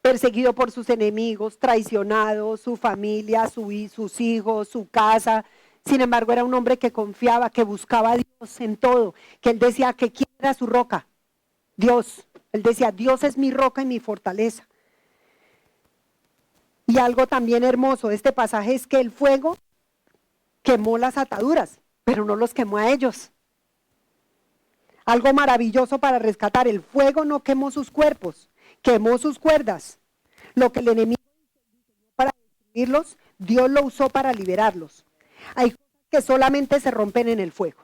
Perseguido por sus enemigos, traicionado, su familia, sus hijos, su casa. Sin embargo, era un hombre que confiaba, que buscaba a Dios en todo, que él decía que quién era su roca. Dios. Él decía, Dios es mi roca y mi fortaleza. Y algo también hermoso de este pasaje es que el fuego quemó las ataduras, pero no los quemó a ellos. Algo maravilloso para rescatar, el fuego no quemó sus cuerpos, quemó sus cuerdas. Lo que el enemigo diseñó para destruirlos, Dios lo usó para liberarlos. Hay cosas que solamente se rompen en el fuego.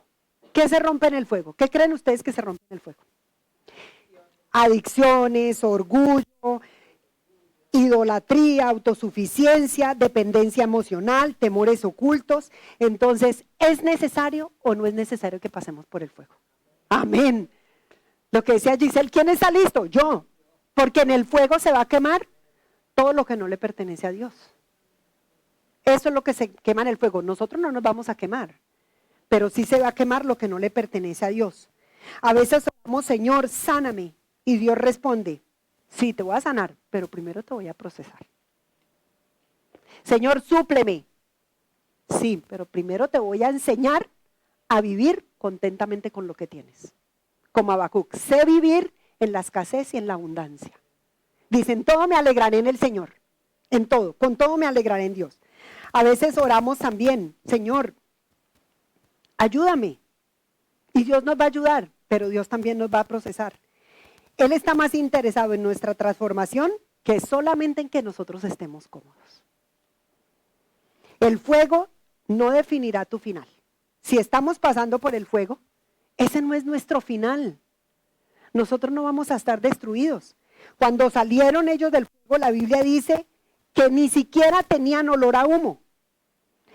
¿Qué se rompe en el fuego? ¿Qué creen ustedes que se rompe en el fuego? Adicciones, orgullo, idolatría, autosuficiencia, dependencia emocional, temores ocultos. Entonces, ¿es necesario o no es necesario que pasemos por el fuego? Amén. Lo que decía Giselle, ¿quién está listo? Yo. Porque en el fuego se va a quemar todo lo que no le pertenece a Dios. Eso es lo que se quema en el fuego. Nosotros no nos vamos a quemar, pero sí se va a quemar lo que no le pertenece a Dios. A veces oramos, Señor, sáname. Y Dios responde, sí, te voy a sanar, pero primero te voy a procesar. Señor, súpleme. Sí, pero primero te voy a enseñar a vivir contentamente con lo que tienes. Como Habacuc, sé vivir en la escasez y en la abundancia. Dicen, todo me alegraré en el Señor. En todo, con todo me alegraré en Dios. A veces oramos también, Señor, ayúdame. Y Dios nos va a ayudar, pero Dios también nos va a procesar. Él está más interesado en nuestra transformación que solamente en que nosotros estemos cómodos. El fuego no definirá tu final. Si estamos pasando por el fuego, ese no es nuestro final. Nosotros no vamos a estar destruidos. Cuando salieron ellos del fuego, la Biblia dice que ni siquiera tenían olor a humo.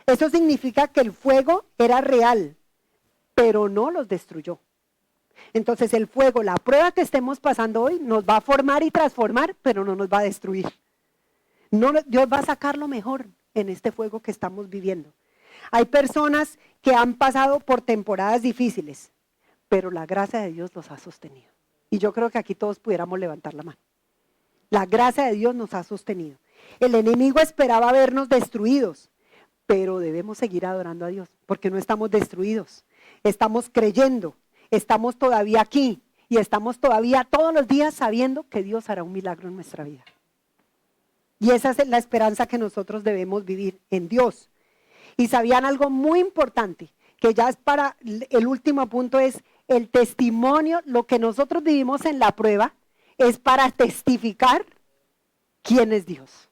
Eso significa que el fuego era real, pero no los destruyó. Entonces el fuego, la prueba que estemos pasando hoy, nos va a formar y transformar, pero no nos va a destruir. No, Dios va a sacar lo mejor en este fuego que estamos viviendo. Hay personas que han pasado por temporadas difíciles, pero la gracia de Dios los ha sostenido. Y yo creo que aquí todos pudiéramos levantar la mano. La gracia de Dios nos ha sostenido. El enemigo esperaba vernos destruidos, pero debemos seguir adorando a Dios, porque no estamos destruidos. Estamos creyendo, estamos todavía aquí y estamos todavía todos los días sabiendo que Dios hará un milagro en nuestra vida. Y esa es la esperanza que nosotros debemos vivir en Dios. Y sabían algo muy importante, que ya es para el último punto, es el testimonio. Lo que nosotros vivimos en la prueba es para testificar quién es Dios.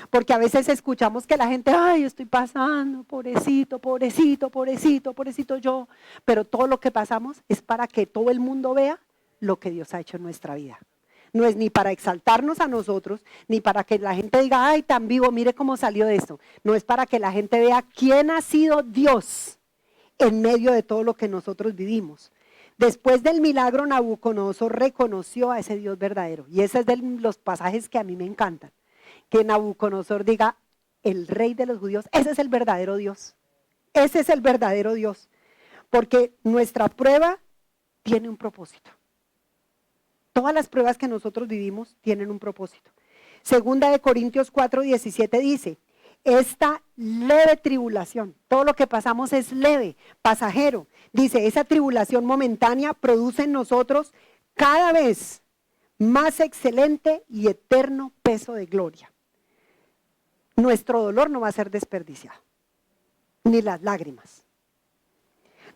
Porque a veces escuchamos que la gente, ay, estoy pasando, pobrecito, pobrecito, pobrecito, pobrecito yo. Pero todo lo que pasamos es para que todo el mundo vea lo que Dios ha hecho en nuestra vida. No es ni para exaltarnos a nosotros, ni para que la gente diga, ay, tan vivo, mire cómo salió de esto. No es para que la gente vea quién ha sido Dios en medio de todo lo que nosotros vivimos. Después del milagro, Nabucodonosor reconoció a ese Dios verdadero. Y ese es de los pasajes que a mí me encantan. Que Nabucodonosor diga, el rey de los judíos, ese es el verdadero Dios. Ese es el verdadero Dios. Porque nuestra prueba tiene un propósito. Todas las pruebas que nosotros vivimos tienen un propósito. Segunda de Corintios 4:17 dice, esta leve tribulación, todo lo que pasamos es leve, pasajero. Dice, esa tribulación momentánea produce en nosotros cada vez más excelente y eterno peso de gloria. Nuestro dolor no va a ser desperdiciado, ni las lágrimas.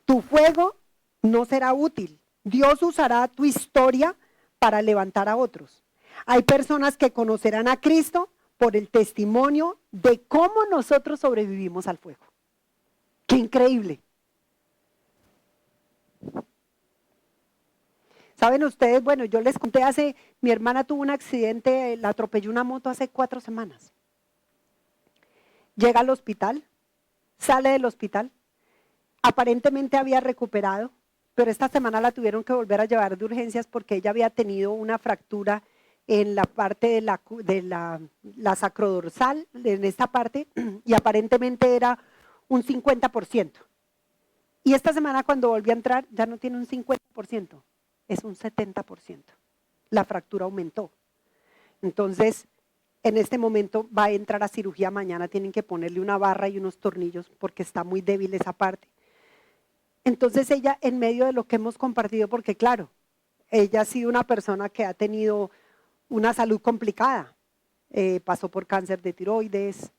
Tu fuego no será útil. Dios usará tu historia para levantar a otros. Hay personas que conocerán a Cristo por el testimonio de cómo nosotros sobrevivimos al fuego. ¡Qué increíble! ¿Saben ustedes? Bueno, yo les conté mi hermana tuvo un accidente, la atropelló una moto hace 4 semanas. Llega al hospital, sale del hospital, aparentemente había recuperado, pero esta semana la tuvieron que volver a llevar de urgencias porque ella había tenido una fractura en la parte de la sacrodorsal, en esta parte, y aparentemente era un 50%. Y esta semana cuando volvió a entrar ya no tiene un 50%, es un 70%. La fractura aumentó. Entonces, en este momento va a entrar a cirugía mañana, tienen que ponerle una barra y unos tornillos porque está muy débil esa parte. Entonces ella, en medio de lo que hemos compartido, porque claro, ella ha sido una persona que ha tenido una salud complicada, pasó por cáncer de tiroides,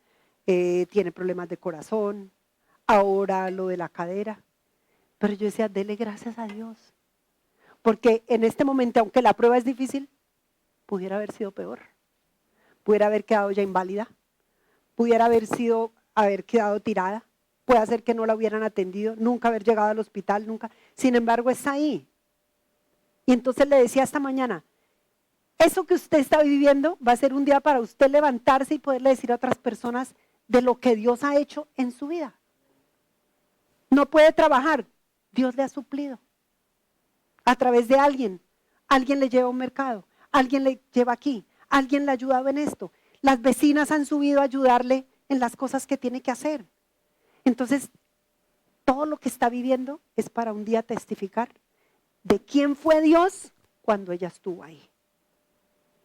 tiene problemas de corazón, ahora lo de la cadera, pero yo decía, dele gracias a Dios, porque en este momento, aunque la prueba es difícil, pudiera haber sido peor, pudiera haber quedado ya inválida, pudiera haber quedado tirada, puede ser que no la hubieran atendido, nunca haber llegado al hospital, nunca, sin embargo está ahí. Y entonces le decía esta mañana, eso que usted está viviendo va a ser un día para usted levantarse y poderle decir a otras personas de lo que Dios ha hecho en su vida. No puede trabajar, Dios le ha suplido. A través de alguien le lleva a un mercado, alguien le lleva aquí, alguien le ha ayudado en esto. Las vecinas han subido a ayudarle en las cosas que tiene que hacer. Entonces, todo lo que está viviendo es para un día testificar de quién fue Dios cuando ella estuvo ahí.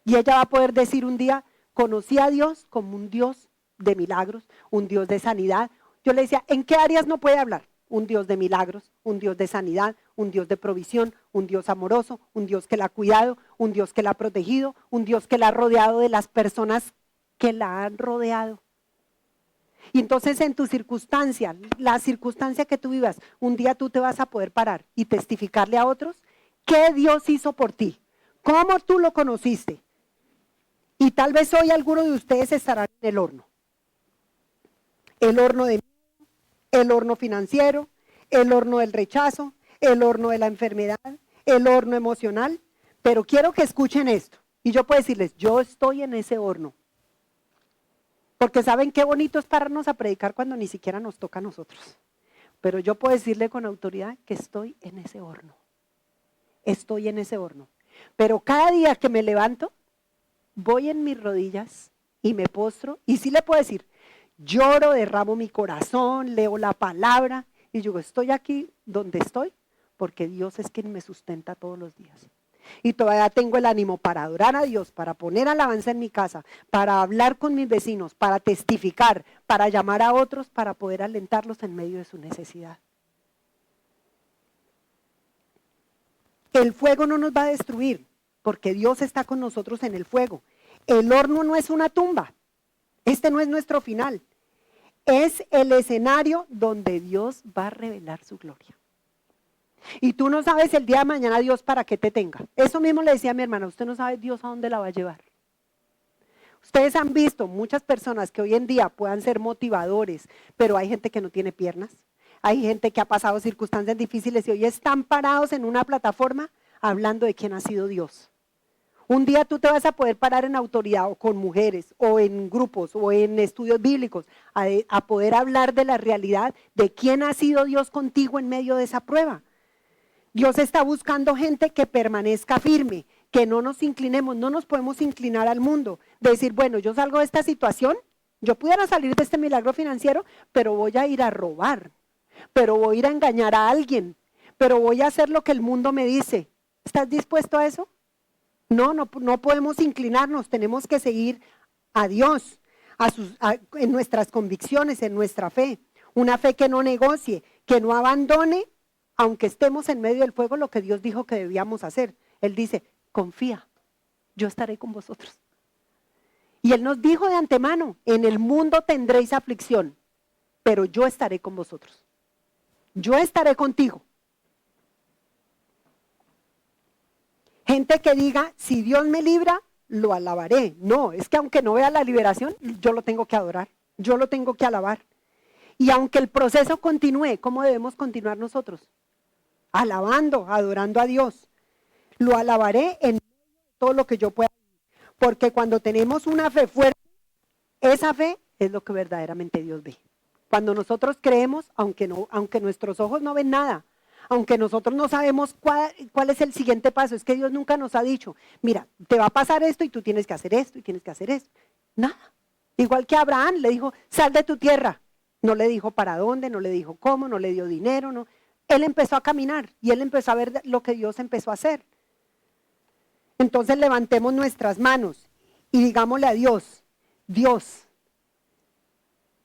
Y ella va a poder decir un día, conocí a Dios como un Dios de milagros, un Dios de sanidad. Yo le decía, ¿en qué áreas no puede hablar? Un Dios de milagros, un Dios de sanidad, un Dios de provisión, un Dios amoroso, un Dios que la ha cuidado, un Dios que la ha protegido, un Dios que la ha rodeado de las personas que la han rodeado. Y entonces en tu circunstancia, la circunstancia que tú vivas, un día tú te vas a poder parar y testificarle a otros qué Dios hizo por ti, cómo tú lo conociste. Y tal vez hoy alguno de ustedes estará en el horno. El horno el horno financiero, el horno del rechazo, el horno de la enfermedad, el horno emocional. Pero quiero que escuchen esto. Y yo puedo decirles, yo estoy en ese horno. Porque ¿saben qué bonito es pararnos a predicar cuando ni siquiera nos toca a nosotros? Pero yo puedo decirle con autoridad que estoy en ese horno. Estoy en ese horno. Pero cada día que me levanto, voy en mis rodillas y me postro. Y sí le puedo decir, lloro, derramo mi corazón, leo la palabra. Y digo, estoy aquí donde estoy porque Dios es quien me sustenta todos los días. Y todavía tengo el ánimo para adorar a Dios, para poner alabanza en mi casa, para hablar con mis vecinos, para testificar, para llamar a otros, para poder alentarlos en medio de su necesidad. El fuego no nos va a destruir, porque Dios está con nosotros en el fuego. El horno no es una tumba, este no es nuestro final. Es el escenario donde Dios va a revelar su gloria. Y tú no sabes el día de mañana Dios para qué te tenga. Eso mismo le decía a mi hermana, usted no sabe Dios a dónde la va a llevar. Ustedes han visto muchas personas que hoy en día puedan ser motivadores, pero hay gente que no tiene piernas. Hay gente que ha pasado circunstancias difíciles y hoy están parados en una plataforma hablando de quién ha sido Dios. Un día tú te vas a poder parar en autoridad o con mujeres o en grupos o en estudios bíblicos a poder hablar de la realidad de quién ha sido Dios contigo en medio de esa prueba. Dios está buscando gente que permanezca firme, que no nos inclinemos, no nos podemos inclinar al mundo. De decir, bueno, yo salgo de esta situación, yo pudiera salir de este milagro financiero, pero voy a ir a robar, pero voy a ir a engañar a alguien, pero voy a hacer lo que el mundo me dice. ¿Estás dispuesto a eso? No podemos inclinarnos, tenemos que seguir a Dios, en nuestras convicciones, en nuestra fe. Una fe que no negocie, que no abandone, aunque estemos en medio del fuego, lo que Dios dijo que debíamos hacer. Él dice, confía, yo estaré con vosotros. Y Él nos dijo de antemano, en el mundo tendréis aflicción, pero yo estaré con vosotros. Yo estaré contigo. Gente que diga, si Dios me libra, lo alabaré. No, es que aunque no vea la liberación, yo lo tengo que adorar, yo lo tengo que alabar. Y aunque el proceso continúe, ¿cómo debemos continuar nosotros? Alabando, adorando a Dios. Lo alabaré en todo lo que yo pueda. Porque cuando tenemos una fe fuerte, esa fe es lo que verdaderamente Dios ve. Cuando nosotros creemos, aunque nuestros ojos no ven nada, aunque nosotros no sabemos cuál es el siguiente paso, es que Dios nunca nos ha dicho, mira, te va a pasar esto y tú tienes que hacer esto y tienes que hacer esto. Nada. Igual que Abraham le dijo, sal de tu tierra. No le dijo para dónde, no le dijo cómo, no le dio dinero, no. Él empezó a caminar y él empezó a ver lo que Dios empezó a hacer. Entonces levantemos nuestras manos y digámosle a Dios, Dios,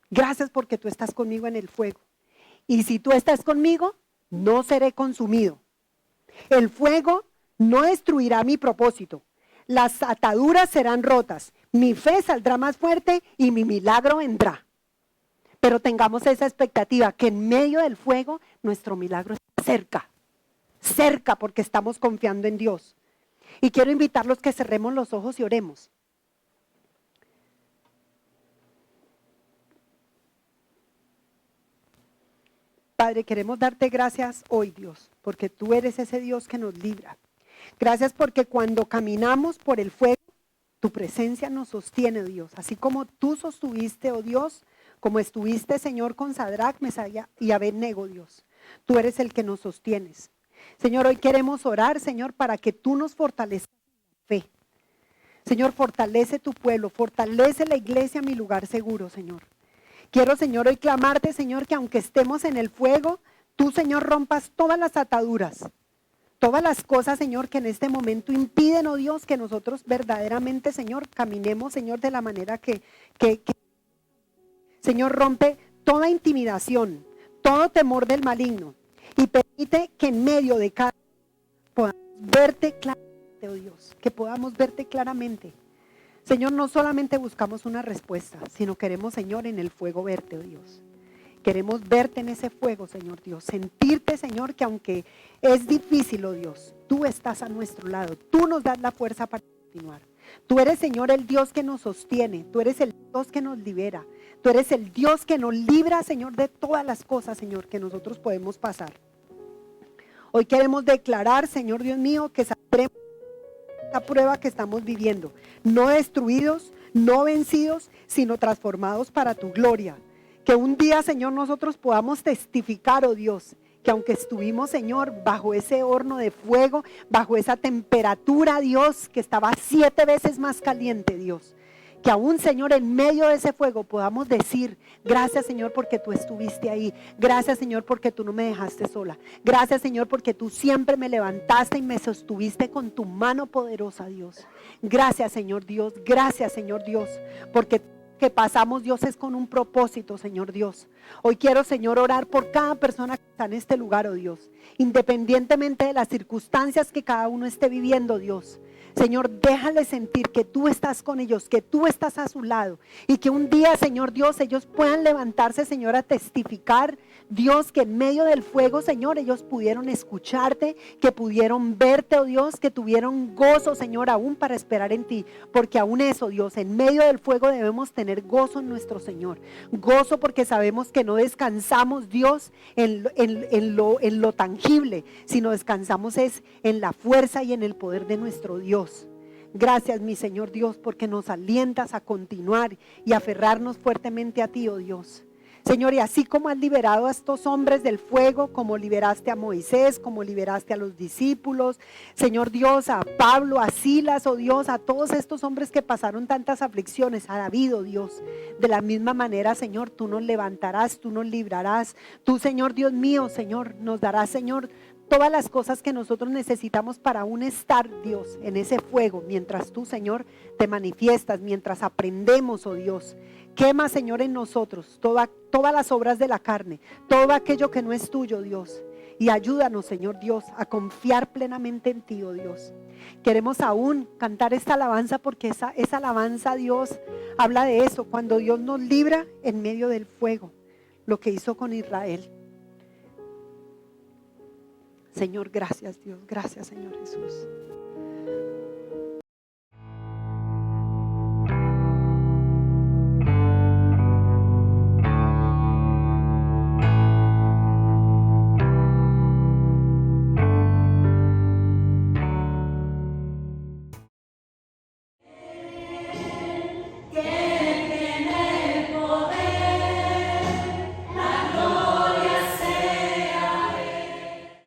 gracias porque tú estás conmigo en el fuego. Y si tú estás conmigo, no seré consumido. El fuego no destruirá mi propósito. Las ataduras serán rotas. Mi fe saldrá más fuerte y mi milagro vendrá. Pero tengamos esa expectativa que en medio del fuego nuestro milagro está cerca. Cerca porque estamos confiando en Dios. Y quiero invitarlos que cerremos los ojos y oremos. Padre, queremos darte gracias hoy, Dios, porque tú eres ese Dios que nos libra. Gracias porque cuando caminamos por el fuego, tu presencia nos sostiene, Dios. Así como tú sostuviste, oh Dios, como estuviste, Señor, con Sadrach, Mesach y Abednego, Dios. Tú eres el que nos sostienes. Señor, hoy queremos orar, Señor, para que tú nos fortalezcas en la fe. Señor, fortalece tu pueblo, fortalece la iglesia, mi lugar seguro, Señor. Quiero, Señor, hoy clamarte, Señor, que aunque estemos en el fuego, tú, Señor, rompas todas las ataduras, todas las cosas, Señor, que en este momento impiden, oh Dios, que nosotros verdaderamente, Señor, caminemos, Señor, de la manera que Señor, rompe toda intimidación, todo temor del maligno y permite que en medio de cada podamos verte claramente, oh Dios, que podamos verte claramente. Señor, no solamente buscamos una respuesta, sino queremos, Señor, en el fuego verte, oh Dios. Queremos verte en ese fuego, Señor Dios. Sentirte, Señor, que aunque es difícil, oh Dios, tú estás a nuestro lado. Tú nos das la fuerza para continuar. Tú eres, Señor, el Dios que nos sostiene. Tú eres el Dios que nos libera. Tú eres el Dios que nos libra, Señor, de todas las cosas, Señor, que nosotros podemos pasar. Hoy queremos declarar, Señor Dios mío, que saldremos de esta prueba que estamos viviendo. No destruidos, no vencidos, sino transformados para tu gloria. Que un día, Señor, nosotros podamos testificar, oh Dios, que aunque estuvimos, Señor, bajo ese horno de fuego, bajo esa temperatura, Dios, que estaba 7 veces más caliente, Dios, que aún, Señor, en medio de ese fuego podamos decir, gracias, Señor, porque tú estuviste ahí. Gracias, Señor, porque tú no me dejaste sola. Gracias, Señor, porque tú siempre me levantaste y me sostuviste con tu mano poderosa, Dios. Gracias, Señor Dios. Gracias, Señor Dios, porque que pasamos, Dios, es con un propósito, Señor Dios. Hoy quiero, Señor, orar por cada persona que está en este lugar, oh Dios, independientemente de las circunstancias que cada uno esté viviendo, Dios. Señor, déjale sentir que tú estás con ellos, que tú estás a su lado y que un día, Señor Dios, ellos puedan levantarse, Señor, a testificar, Dios, que en medio del fuego, Señor, ellos pudieron escucharte, que pudieron verte, oh Dios, que tuvieron gozo, Señor, aún para esperar en ti, porque aún eso, Dios, en medio del fuego debemos tener gozo en nuestro Señor, gozo porque sabemos que no descansamos, Dios, en lo tangible, sino descansamos es en la fuerza y en el poder de nuestro Dios. Gracias, mi Señor Dios, porque nos alientas a continuar y aferrarnos fuertemente a ti, oh Dios. Señor, y así como has liberado a estos hombres del fuego, como liberaste a Moisés, como liberaste a los discípulos, Señor Dios, a Pablo, a Silas, oh Dios, a todos estos hombres que pasaron tantas aflicciones, a David, oh Dios, de la misma manera, Señor, tú nos levantarás, tú nos librarás, tú, Señor Dios mío, Señor, nos darás, Señor, todas las cosas que nosotros necesitamos para aún estar, Dios, en ese fuego, mientras tú, Señor, te manifiestas, mientras aprendemos, oh Dios. Quema, Señor, en nosotros todas las obras de la carne, todo aquello que no es tuyo, Dios. Y ayúdanos, Señor Dios, a confiar plenamente en ti, oh Dios. Queremos aún cantar esta alabanza porque esa alabanza, Dios, habla de eso, cuando Dios nos libra en medio del fuego, lo que hizo con Israel. Señor, gracias Dios, gracias Señor Jesús.